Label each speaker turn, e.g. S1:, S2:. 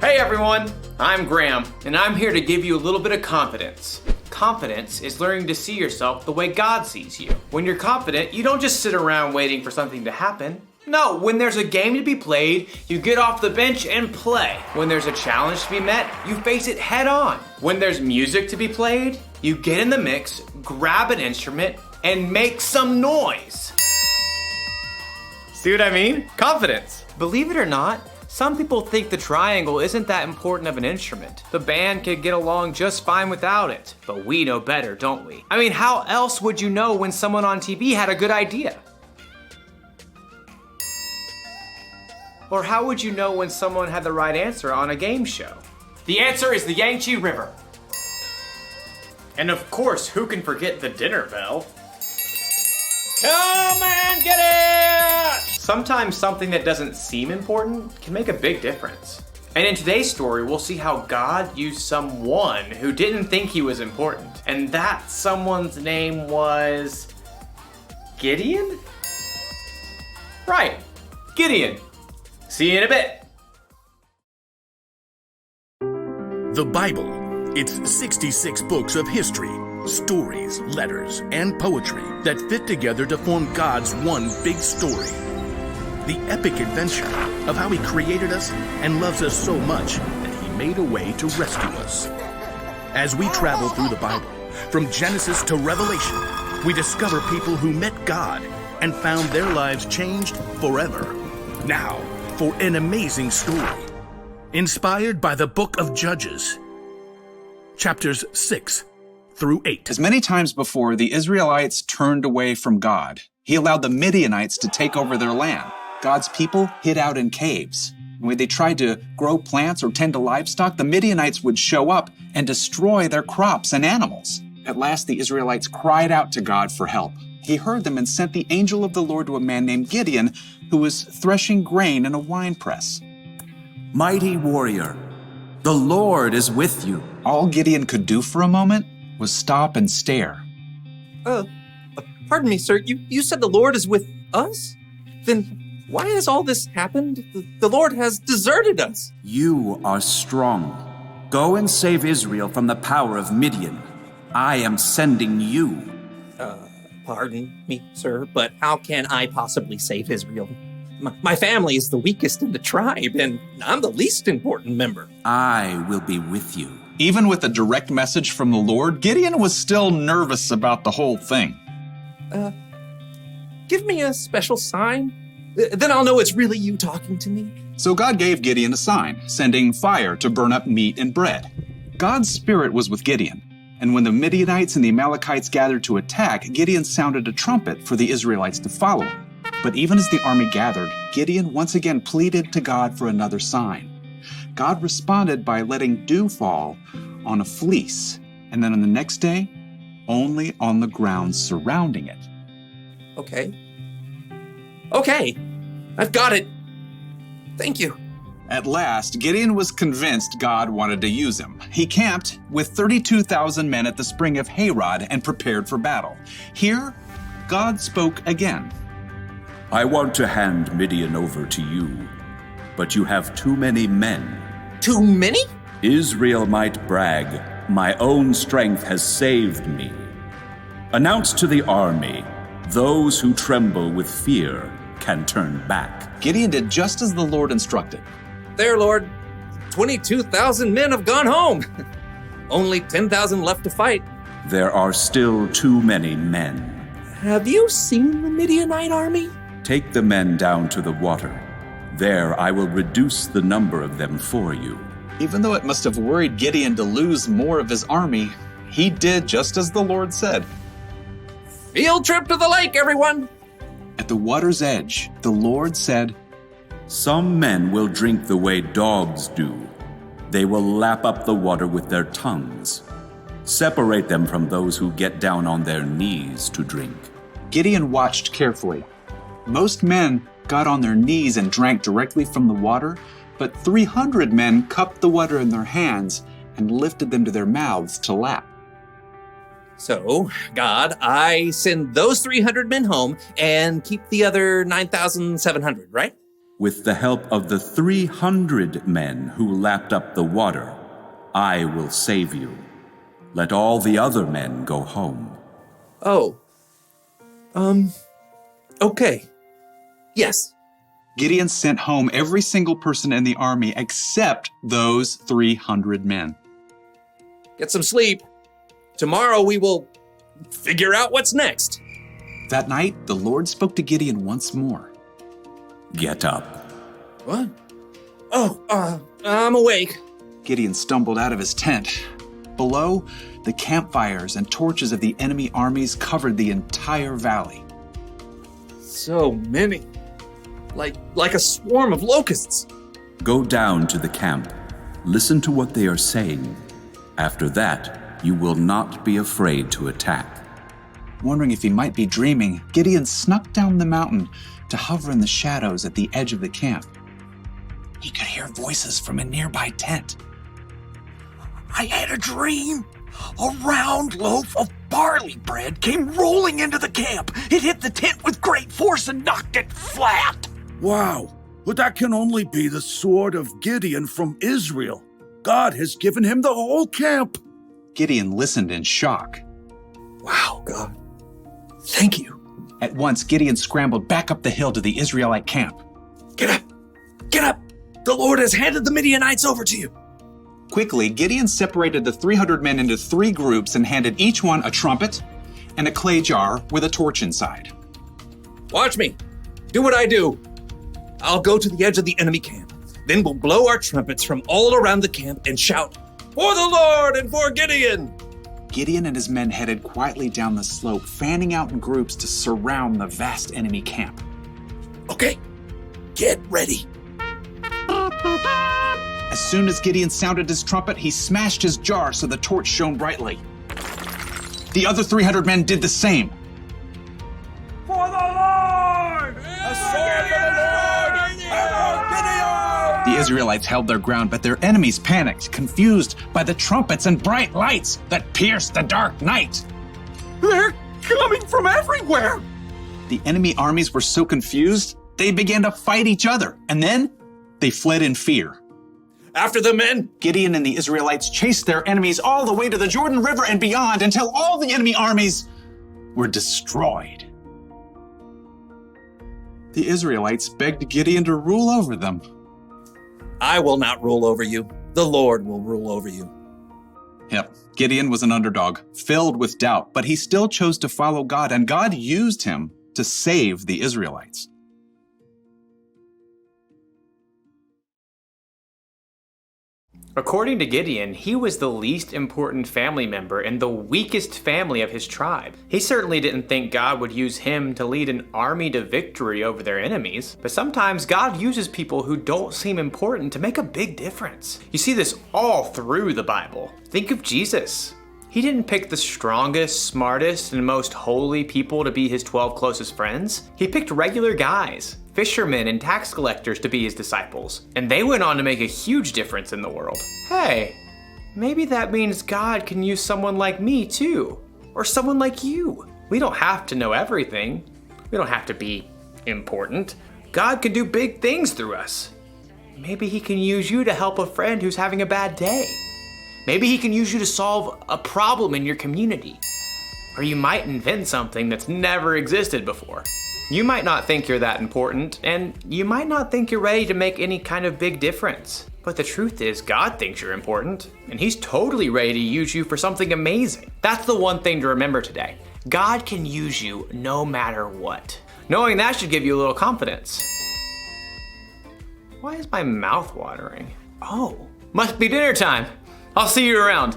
S1: Hey everyone, I'm Graham, and I'm here to give you a little bit of confidence. Confidence is learning to see yourself the way God sees you. When you're confident, you don't just sit around waiting for something to happen. No, when there's a game to be played, you get off the bench and play. When there's a challenge to be met, you face it head on. When there's music to be played, you get in the mix, grab an instrument, and make some noise. See what I mean? Confidence. Believe it or not, some people think the triangle isn't that important of an instrument. The band could get along just fine without it. But we know better, don't we? I mean, how else would you know when someone on TV had a good idea? Or how would you know when someone had the right answer on a game show? The answer is the Yangtze River. And of course, who can forget the dinner bell? Come and get it! Sometimes something that doesn't seem important can make a big difference. And in today's story, we'll see how God used someone who didn't think he was important. And that someone's name was Gideon? Right, Gideon. See you in a bit.
S2: The Bible. It's 66 books of history, stories, letters, and poetry that fit together to form God's one big story. The epic adventure of how He created us and loves us so much that He made a way to rescue us. As we travel through the Bible, from Genesis to Revelation, we discover people who met God and found their lives changed forever. Now, for an amazing story, inspired by the book of Judges, chapters 6 through 8.
S3: As many times before, the Israelites turned away from God. He allowed the Midianites to take over their land. God's people hid out in caves. When they tried to grow plants or tend to livestock, the Midianites would show up and destroy their crops and animals. At last, the Israelites cried out to God for help. He heard them and sent the angel of the Lord to a man named Gideon, who was threshing grain in a winepress.
S4: Mighty warrior, the Lord is with you.
S3: All Gideon could do for a moment was stop and stare.
S5: Pardon me, sir. You said the Lord is with us? Then why has all this happened? The Lord has deserted us.
S4: You are strong. Go and save Israel from the power of Midian. I am sending you.
S5: Pardon me, sir, but how can I possibly save Israel? My family is the weakest in the tribe, and I'm the least important member.
S4: I will be with you.
S3: Even with a direct message from the Lord, Gideon was still nervous about the whole thing.
S5: Give me a special sign. Then I'll know it's really you talking to me.
S3: So God gave Gideon a sign, sending fire to burn up meat and bread. God's spirit was with Gideon. And when the Midianites and the Amalekites gathered to attack, Gideon sounded a trumpet for the Israelites to follow him. But even as the army gathered, Gideon once again pleaded to God for another sign. God responded by letting dew fall on a fleece, and then on the next day, only on the ground surrounding it.
S5: Okay, I've got it. Thank you.
S3: At last, Gideon was convinced God wanted to use him. He camped with 32,000 men at the spring of Harod and prepared for battle. Here, God spoke again.
S6: I want to hand Midian over to you, but you have too many men.
S5: Too many?
S6: Israel might brag, my own strength has saved me. Announce to the army, those who tremble with fear can turn back.
S3: Gideon did just as the Lord instructed.
S5: There, Lord. 22,000 men have gone home. Only 10,000 left to fight.
S6: There are still too many men.
S5: Have you seen the Midianite army?
S6: Take the men down to the water. There I will reduce the number of them for you.
S3: Even though it must have worried Gideon to lose more of his army, he did just as the Lord said.
S5: Field trip to the lake, everyone!
S3: At the water's edge, the Lord said,
S6: Some men will drink the way dogs do. They will lap up the water with their tongues. Separate them from those who get down on their knees to drink.
S3: Gideon watched carefully. Most men got on their knees and drank directly from the water, but 300 men cupped the water in their hands and lifted them to their mouths to lap.
S5: So, God, I send those 300 men home and keep the other 9,700, right?
S6: With the help of the 300 men who lapped up the water, I will save you. Let all the other men go home.
S5: Oh. Okay. Yes.
S3: Gideon sent home every single person in the army except those 300 men.
S5: Get some sleep. Tomorrow we will figure out what's next.
S3: That night, the Lord spoke to Gideon once more.
S6: Get up.
S5: What? Oh, I'm awake.
S3: Gideon stumbled out of his tent. Below, the campfires and torches of the enemy armies covered the entire valley.
S5: So many. Like a swarm of locusts.
S6: Go down to the camp. Listen to what they are saying. After that, you will not be afraid to attack.
S3: Wondering if he might be dreaming, Gideon snuck down the mountain to hover in the shadows at the edge of the camp. He could hear voices from a nearby tent.
S7: I had a dream. A round loaf of barley bread came rolling into the camp. It hit the tent with great force and knocked it flat.
S8: Wow, but that can only be the sword of Gideon from Israel. God has given him the whole camp.
S3: Gideon listened in shock.
S5: Wow, God. Thank you.
S3: At once, Gideon scrambled back up the hill to the Israelite camp.
S7: Get up! Get up! The Lord has handed the Midianites over to you.
S3: Quickly, Gideon separated the 300 men into 3 groups and handed each one a trumpet and a clay jar with a torch inside.
S5: Watch me. Do what I do. I'll go to the edge of the enemy camp. Then we'll blow our trumpets from all around the camp and shout, "For the Lord and for Gideon!"
S3: Gideon and his men headed quietly down the slope, fanning out in groups to surround the vast enemy camp.
S7: Okay, get ready.
S3: As soon as Gideon sounded his trumpet, he smashed his jar so the torch shone brightly. The other 300 men did the same.
S8: For the Lord! A sword for the Lord! Gideon!
S3: The Israelites held their ground, but their enemies panicked, confused by the trumpets and bright lights that pierced the dark night.
S7: They're coming from everywhere.
S3: The enemy armies were so confused, they began to fight each other, and then they fled in fear.
S5: After the men!
S3: Gideon and the Israelites chased their enemies all the way to the Jordan River and beyond until all the enemy armies were destroyed. The Israelites begged Gideon to rule over them.
S5: I will not rule over you. The Lord will rule over you.
S3: Yep, Gideon was an underdog, filled with doubt, but he still chose to follow God, and God used him to save the Israelites.
S1: According to Gideon, he was the least important family member and the weakest family of his tribe. He certainly didn't think God would use him to lead an army to victory over their enemies, but sometimes God uses people who don't seem important to make a big difference. You see this all through the Bible. Think of Jesus. He didn't pick the strongest, smartest, and most holy people to be his 12 closest friends. He picked regular guys, fishermen and tax collectors to be his disciples, and they went on to make a huge difference in the world. Hey, maybe that means God can use someone like me too, or someone like you. We don't have to know everything. We don't have to be important. God can do big things through us. Maybe he can use you to help a friend who's having a bad day. Maybe he can use you to solve a problem in your community. Or you might invent something that's never existed before. You might not think you're that important, and you might not think you're ready to make any kind of big difference. But the truth is, God thinks you're important, and he's totally ready to use you for something amazing. That's the one thing to remember today. God can use you no matter what. Knowing that should give you a little confidence. Why is my mouth watering? Oh, must be dinner time. I'll see you around.